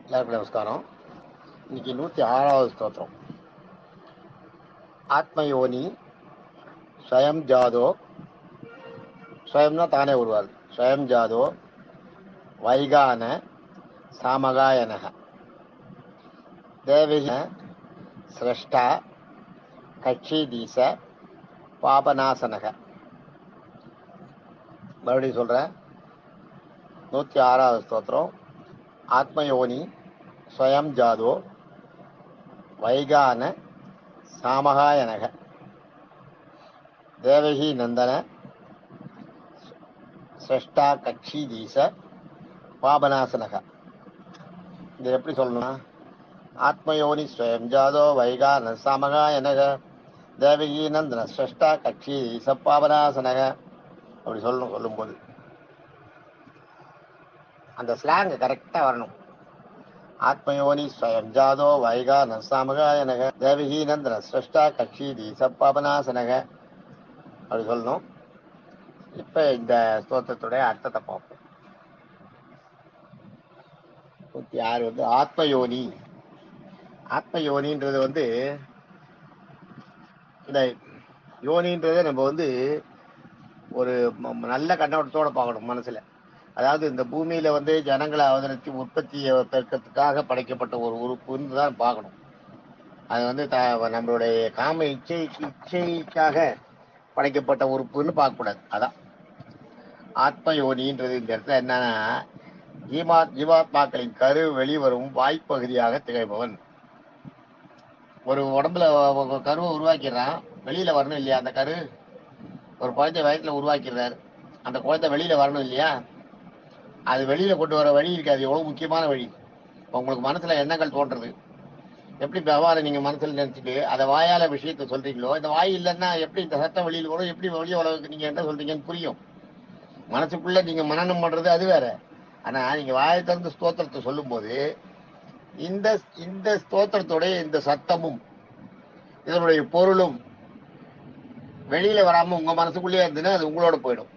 எல்லாருக்கும் நமஸ்காரம். இன்னைக்கு 106வது ஸ்தோத்திரம். ஆத்மயோனி ஸ்வயம் ஜாதோ, ஸ்வயம்னா தானே உருவாது, ஸ்வயம் ஜாதோ வைகான சாமகாயனக தேவின சிரஷ்டா கட்சிதீச பாபநாசனக. மறுபடியும் சொல்கிறேன். 106வது ஸ்தோத்திரம். ஆத்மயோனி ஸ்வயம் ஜாதோ வைகான சாமகாயனக தேவகி நந்தன சிரஷ்டா கட்சிதீச பாபநாசனக. இது எப்படி சொல்லணும்னா, ஆத்மயோனி ஸ்வயம் ஜாதோ வைகான சாமகாயனக தேவகி நந்தன சிரஷ்டா கட்சிதீச பாபநாசனக அப்படி சொல்லணும். சொல்லும்போது அந்த ஸ்லாங் கரெக்டாக வரணும். ஆத்மயோனி ஸ்வயம் ஜாதோ வைகான சாமகாயனக தேவகி நந்தன சிரஷ்டா கட்சிதீச பாபநாசனக அப்படி சொல்லணும். இப்போ இந்த ஸ்தோத்திரத்துடைய அர்த்தத்தை பார்ப்போம். 106 ஆத்மயோனி. ஆத்மயோனின்றது இந்த யோனின்றதை நம்ம ஒரு நல்ல கண்ணோட்டத்தோட பார்க்கணும் மனசுல. அதாவது இந்த பூமியில ஜனங்களை அவதரித்து உற்பத்தியை பெருக்கிறதுக்காக படைக்கப்பட்ட ஒரு உறுப்புன்னு தான் பார்க்கணும். அது நம்மளுடைய காம இச்சைக்காக படைக்கப்பட்ட உறுப்புன்னு பார்க்கக்கூடாது. அதான் ஆத்மயோனின்றது. இந்த இடத்துல என்னன்னா, ஜீவாத்மாக்களின் கரு வெளிவரும் வாய்ப்பகுதியாக திகழ்பவன். ஒரு உடம்புல கருவை உருவாக்கிடுறான், வெளியில வரணும் இல்லையா? அந்த கரு ஒரு குழந்தை வயசுல உருவாக்கிடுறாரு, அந்த குழந்தை வெளியில வரணும் இல்லையா? அது வெளியில கொண்டு வர வழி இருக்காது. எவ்வளவு முக்கியமான வழி. உங்களுக்கு மனசுல எண்ணங்கள் தோன்றது, எப்படி விவகாரம் நீங்க மனசுல நினைச்சிட்டு அதை வாயால விஷயத்த சொல்றீங்களோ, இந்த வாய் இல்லைன்னா எப்படி இந்த சத்தம் வெளியில் வரும், எப்படி வெளியே உலகத்துக்கு நீங்க என்ன சொல்றீங்கன்னு புரியும். மனசுக்குள்ள நீங்க மனனம் பண்றது அது வேற. ஆனா நீங்க வாயை திறந்து ஸ்தோத்திரத்தை சொல்லும் போது இந்த ஸ்தோத்திரத்துடைய இந்த சத்தமும் இதனுடைய பொருளும் வெளியில வராம உங்க மனசுக்குள்ளேயே இருந்ததுன்னா அது உங்களோட போயிடும்.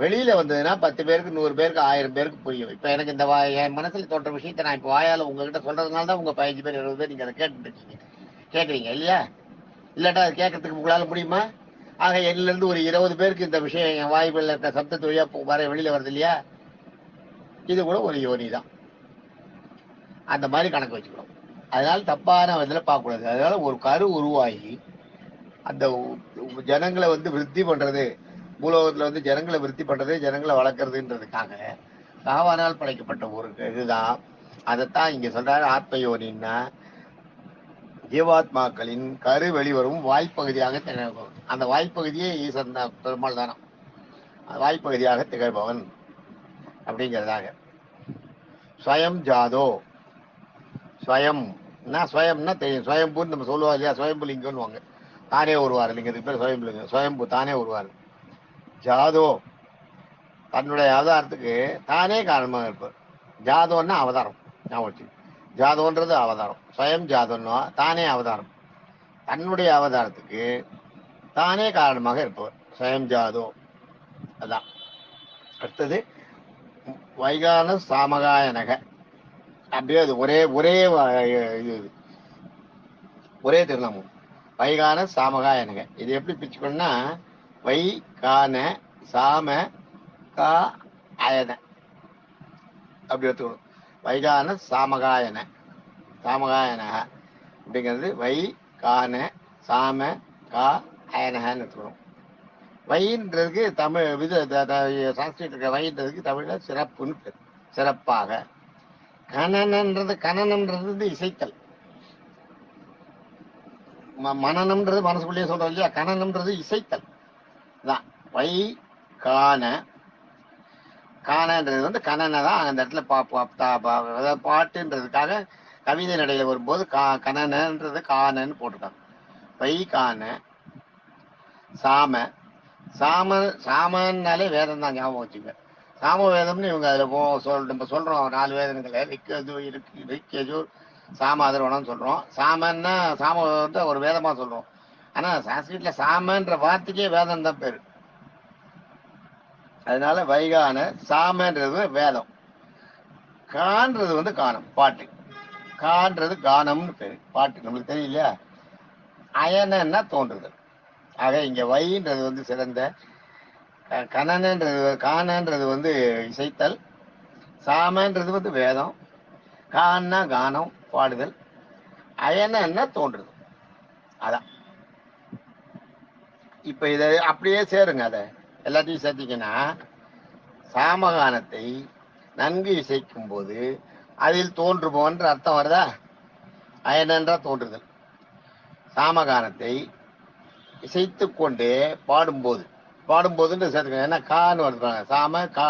வெளியில வந்ததுன்னா 10 பேருக்கு 100 பேருக்கு 1000 பேருக்கு புரியும். இப்ப எனக்கு இந்த என் மனசுல தோன்ற விஷயத்த நான் இப்ப வாயால உங்ககிட்ட சொல்றதுனால தான் உங்க 15 பேர் 20 பேர் நீங்க அதை கேட்குறீங்க இல்லையா? இல்லாட்டா அது கேட்கறதுக்கு உங்களால முடியுமா? ஆக என்னல இருந்து ஒரு 20 பேருக்கு இந்த விஷயம் என் வாய்ப்புல இருக்க சப்தத்து வழியா வெளியில வருது இல்லையா? இது கூட ஒரு யோனி தான். அந்த மாதிரி கணக்கு வச்சுக்கணும். அதனால தப்பான விதத்துல பார்க்கக்கூடாது. அதனால ஒரு கரு உருவாகி அந்த ஜனங்களை விருத்தி பண்றது, பூலோகத்துல ஜனங்களை விருத்தி பண்றது, ஜனங்களை வளர்க்கறதுன்றதுக்காக சாவானால் படைக்கப்பட்ட ஒரு இதுதான். அதைத்தான் இங்க சொல்றாரு. ஆத்மயோனின்னா ஜீவாத்மாக்களின் கரு வெளிவரும் வாய்ப்பகுதியாக திகழ்பவன். அந்த வாய்ப்பகுதியே ஈசன் பெருமாள் தானா, வாய்ப்பகுதியாக திகழ்பவன் அப்படிங்கிறதாக. ஸ்வயம் ஜாதோ, ஸ்வயம்னா தெரியும், ஸ்வயம்புன்னு நம்ம சொல்லுவோம் இல்லையா? ஸ்வயம்பு லிங்கம்னு தானே உருவாரு லிங்கத்துக்கு பேர் ஸ்வயம்பு லிங்கம். ஸ்வயம்பு தானே உருவாரு. ஜாதோ தன்னுடைய அவதாரத்துக்கு தானே காரணமாக இருப்பார். ஜாதோன்னா அவதாரம். ஜாதோன்றது அவதாரம். ஸ்வயம் ஜாதோன்னா தானே அவதாரம். தன்னுடைய அவதாரத்துக்கு தானே காரணமாக இருப்பவர் ஸ்வயம் ஜாதோ. அதான் அடுத்தது வைகான சாமகாயனக. அப்படியே அது ஒரே திருநாமம் வைகான சாமகாயனக. இது எப்படி பிரிச்சுக்கணும்னா, வை கான சாம கா அயன அப்படி எடுத்துக்கணும். வைகான சாமகாயன அப்படிங்கிறது வை கான சாம கா அயனகன்னு எடுத்துக்கணும். வைன்றதுக்கு தமிழ் சான்ஸ்கிரிட் இருக்க வைன்றதுக்கு தமிழ்ல சிறப்புன்னு பேர், சிறப்பாக. கணனம்ன்றது இசைத்தல். மனநம்ன்றது மனசுக்குள்ளேயே சொல்றோம் இல்லையா? கணனம்ன்றது இசைத்தல் தான். வை கான காணன்றது கணனை தான் அந்த இடத்துல பாட்டுன்றதுக்காக கவிதை நடையில வரும்போது கணனன்றது காணன்னு போட்டிருக்காங்க. வை காண சாமன்னாலே வேதம் தான், ஞாபகம் வச்சுக்க. சாம வேதம்னு இவங்க அதுல நம்ம சொல்றோம் 4 வேதங்களை. ரிக்கேஜூர் சாம அதர்வனம்னு சொல்றோம். சாமன்னா சாம ஒரு வேதமா சொல்றோம். ஆனா சான்ஸ்கிரிட்ல சாமன்ற வார்த்தைக்கே வேதம் தான் பேரு. அதனால வைகான சாமன்றது வேதம். கான்றது வந்து கானம் பாட்டு, கான்றது கானம்னு பேரு, பாட்டு நம்மளுக்கு தெரியலையா. அயனன்னா தோன்றுதல். ஆக இங்க வைன்றது வந்து சிறந்த, கணனன்றது காணன்றது வந்து இசைத்தல், சாமன்றது வந்து வேதம், கான்னா கானம் பாடுதல், அயனன்னா தோன்றுதல். அதான் இப்ப இத அப்படியே சேருங்க. அத எல்லாத்தையும் சேர்த்தீங்கன்னா சாமகானத்தை நன்கு இசைக்கும் போது அதில் தோன்றுபவன்ற அர்த்தம் வருதா. அயனன்றா தோன்றுதல். சாமகானத்தை இசைத்து கொண்டே பாடும்போது, பாடும்போதுன்னு சேர்த்துக்கணும். ஏன்னா கான்னு வருதுப்பாங்க. சாம கா,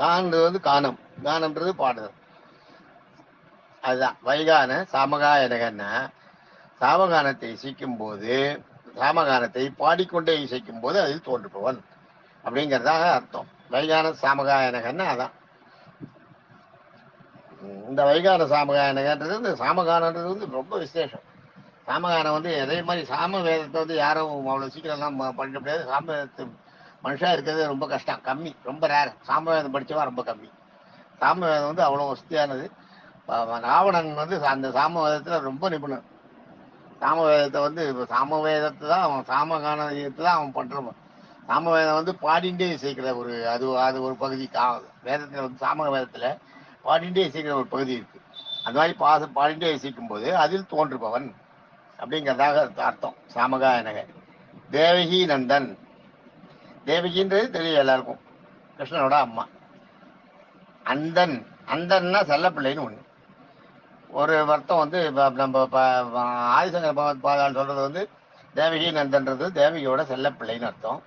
கான்றது வந்து கானம், கானம்ன்றது பாடுதல். அதுதான் வைகான சாமகாயனகன்னா சாமகானத்தை இசைக்கும் போது, சாமகானத்தை பாடிக்கொண்டே இசைக்கும் போது அதில் தோன்றுபவன் அப்படிங்கிறதாக அர்த்தம். வைகான சாமகாயனகன்னா அதான். இந்த வைகான சாமகாயனகன்றது இந்த சாமகானன்றது வந்து ரொம்ப விசேஷம். சாமகானம் வந்து அதே மாதிரி சாம வேதத்தை வந்து யாரும் அவ்வளோ சீக்கிரம்லாம் பண்ண முடியாது. சாம வேதத்து மனுஷா இருக்கிறது ரொம்ப கஷ்டம், கம்மி, ரொம்ப ரேர். சாம வேதம் படித்தவா ரொம்ப கம்மி. சாம வேதம் வந்து அவ்வளோ வசதியானது. ராவணன் வந்து அந்த சாம வேதத்தில் ரொம்ப நிபுணன். சாம வேதத்தை வந்து சாம வேதத்தை தான் அவன் சாமகானத்தை தான் அவன் பண்ணுறான். சாம வேதம் வந்து பாடிண்டே இசைக்கிற ஒரு அது அது ஒரு பகுதி. வேதத்தில் வந்து சாம வேதத்தில் பாடிண்டே இசைக்கிற ஒரு பகுதி இருக்கு. அந்த மாதிரி பாடிண்டே இசைக்கும் போது அதில் தோன்றுபவன் அப்படிங்கிறதாக அர்த்தம் சாமகாயனக. தேவகி நந்தன், தேவகின்றது தெரியும் எல்லாருக்கும், கிருஷ்ணனோட அம்மா. அந்தன், அந்தன்னா செல்லப்பிள்ளைன்னு ஒண்ணு. ஒரு அர்த்தம் வந்து நம்ம ஆதிசங்கர பாதாள் சொல்றது வந்து தேவகி நந்தன்றது தேவகியோட செல்லப்பிள்ளைன்னு அர்த்தம்.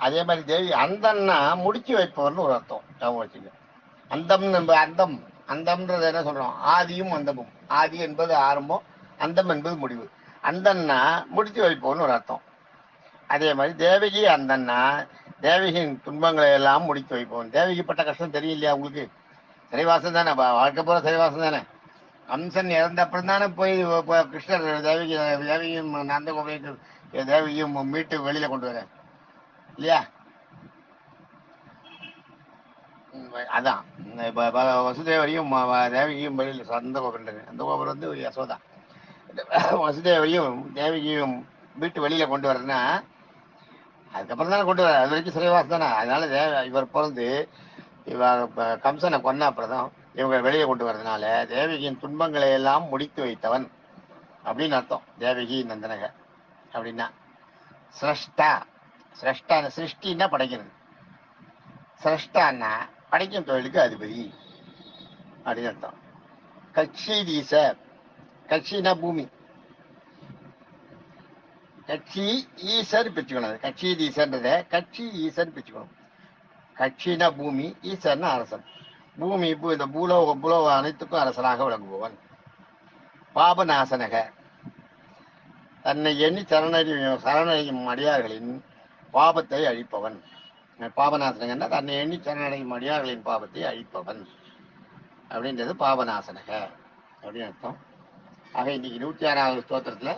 அதே மாதிரி தேவி அந்தன்னா முடிச்சு வைப்பவர்னு ஒரு அர்த்தம். ஞாபகம் வச்சுங்க. அந்தம் நம்ம அந்தம், அந்தம்ன்றது என்ன சொல்றோம், ஆதியும் அந்தமும். ஆதி என்பது ஆரம்பம், அந்தம் என்பது முடிவு. அந்தன்னா முடித்து வைப்போம்னு ஒரு அர்த்தம். அதே மாதிரி தேவகி அந்தன்னா தேவகியின் துன்பங்களை எல்லாம் முடித்து வைப்போம். தேவகி பட்ட கஷ்டம் தெரியும் இல்லையா உங்களுக்கு. சிறைவாசம் தானே, வாழ்க்கை பூரா சிறைவாசம் தானே. கம்சன் இறந்த அப்புறம் தானே போய் கிருஷ்ணர் தேவகியும் நந்த கோபையும் தேவகியும் மீட்டு வெளியில கொண்டு வர இல்லையா. அதான் வசுதேவரையும் தேவகியும் வெளியில் நந்த கோபுரம், நந்த கோபுரம் வந்து யசோதா. வசுதேவரையும் தேவகியும் வீட்டு வெளியில கொண்டு வரேன்னா அதுக்கப்புறம் தானே கொண்டு வர, அது வரைக்கும் சிறைவாசம் தானே. அதனால இவர் பிறந்து கம்சனை கொன்ன அப்புறம் இவங்க வெளியே கொண்டு வரதுனால தேவகியின் துன்பங்களை எல்லாம் முடித்து வைத்தவன் அப்படின்னு அர்த்தம். தேவகி நந்தனக அப்படின்னா சிரஷ்டா, சிரஷ்டா சிருஷ்டின்னா படைக்கிறது, சிரஷ்டான்னா படைக்கும் தொழிலுக்கு அதிபதி அப்படின்னு அர்த்தம். கட்சி தீச, கட்சினா பூமி, கட்சி ஈசர் பிரிச்சுக்கணும். கட்சி ஈசன்றத கட்சி ஈசர் பிரிச்சுக்கணும். கட்சினா பூமி, ஈசர்னா அரசன். பூமி இந்த பூலோக அனைத்துக்கும் அரசனாக விளங்குபவன். பாபநாசனக, தன்னை எண்ணி சரணடையும் அடியார்களின் பாபத்தை அழிப்பவன். பாபநாசனகன்னா தன்னை எண்ணி சரணடையும் அடியார்களின் பாபத்தை அழிப்பவன் அப்படின்றது பாபநாசனக அப்படின்னு அர்த்தம். ஆக இன்னைக்கு 106வது ஸ்தோத்திரத்துல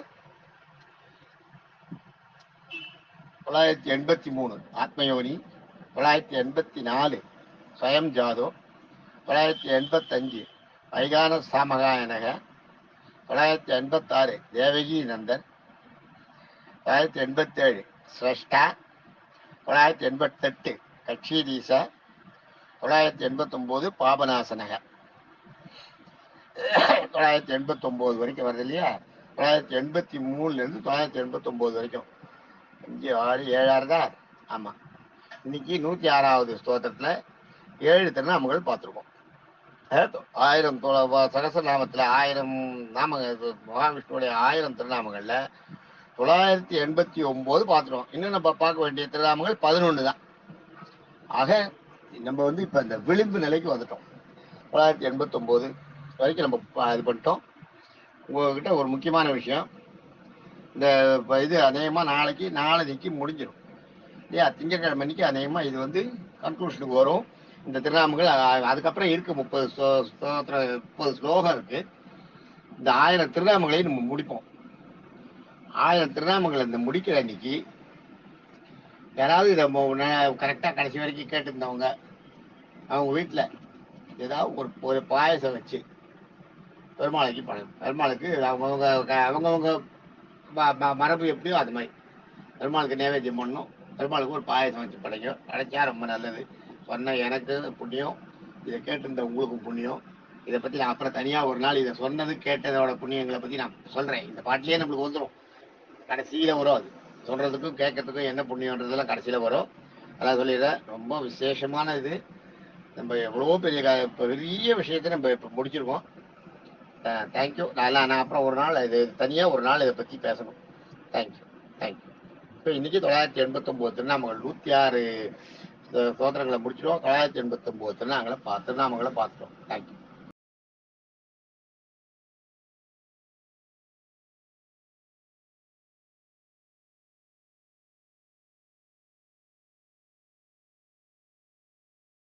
983 ஆத்மயோனி, 984 ஸ்வயம் ஜாதோ, 985 வைகான சாமகாயனக, 986 தேவகி நந்தன், 987 ஸ்ரஷ்டா, 988 கட்சிதீச, 989 பாபநாசனக. 989 வரைக்கும் வருது இல்லையா. 983 இருந்து 989 வரைக்கும் 5 6 7 தான். ஆமா, இன்னைக்கு 106வது ஸ்தோத்திரத்துல 7 திருநாமங்கள் பார்த்துருக்கோம். 1000 சகசநாமத்துல 1000 நாமங்கள், மகாவிஷ்ணுடைய 1000 திருநாமங்கள்ல 989 பார்த்துருவோம். இன்னும் நம்ம பார்க்க வேண்டிய திருநாமங்கள் 11 தான். ஆக நம்ம வந்து இப்ப இந்த விளிம்பு நிலைக்கு வந்துட்டோம். 989 வரைக்கும் நம்ம இது பண்ணிட்டோம். உங்ககிட்ட ஒரு முக்கியமான விஷயம், இந்த இது அநேகமா நாளைக்கு முடிஞ்சிடும் இல்லையா. திங்கட்கிழமை அன்னைக்கு அநேகமா இது வந்து கன்க்ளூஷனுக்கு வரும். இந்த திருநாமங்கள் அதுக்கப்புறம் இருக்கு 30 ஸ்லோகம் இருக்கு. இந்த 1000 திருநாமங்களையும் நம்ம முடிப்போம். 1000 திருநாமங்களை இந்த முடிக்கிற அன்னைக்கு யாராவது இதை கரெக்டா கடைசி வரைக்கும் கேட்டுருந்தவங்க அவங்க வீட்டில் ஏதாவது ஒரு ஒரு பாயசம் வச்சு பெருமாளைக்கு பண்ணணும். பெருமாளுக்கு அவங்கவுங்க மரபு எப்படியோ அது மாதிரி பெருமாளுக்கு நைவேத்தியம் பண்ணணும். பெருமாளுக்கு ஒரு பாயசம் வச்சு படைக்கும். படைச்சா ரொம்ப நல்லது. சொன்ன எனக்கு புண்ணியம், இதை கேட்டிருந்த உங்களுக்கும் புண்ணியம். இதை பற்றி நான் அப்புறம் தனியாக ஒரு நாள் இதை சொன்னது கேட்டதோட புண்ணியங்களை பற்றி நான் சொல்கிறேன். இந்த பாட்டிலேயே நம்மளுக்கு வந்துடும், கடைசியில் வரும். அது சொல்கிறதுக்கும் கேட்கறதுக்கும் என்ன புண்ணியன்றதெல்லாம் கடைசியில் வரும். அதான் சொல்லிடுறேன். ரொம்ப விசேஷமான இது. நம்ம எவ்வளோ பெரிய விஷயத்தை நம்ம இப்போ முடிச்சிருக்கோம். தேங்க்யூ. நான் அப்புறம் ஒரு நாள் இது தனியாக ஒரு நாள் இதை பற்றி பேசணும். தேங்க்யூ. தேங்க்யூ. இப்போ இன்னைக்கு 989 திருநாமங்கள் 106 ஸ்தோத்திரங்களை முடிச்சிடும். 989 திருநாமங்களை பார்த்துட்டோம். தேங்க்யூ.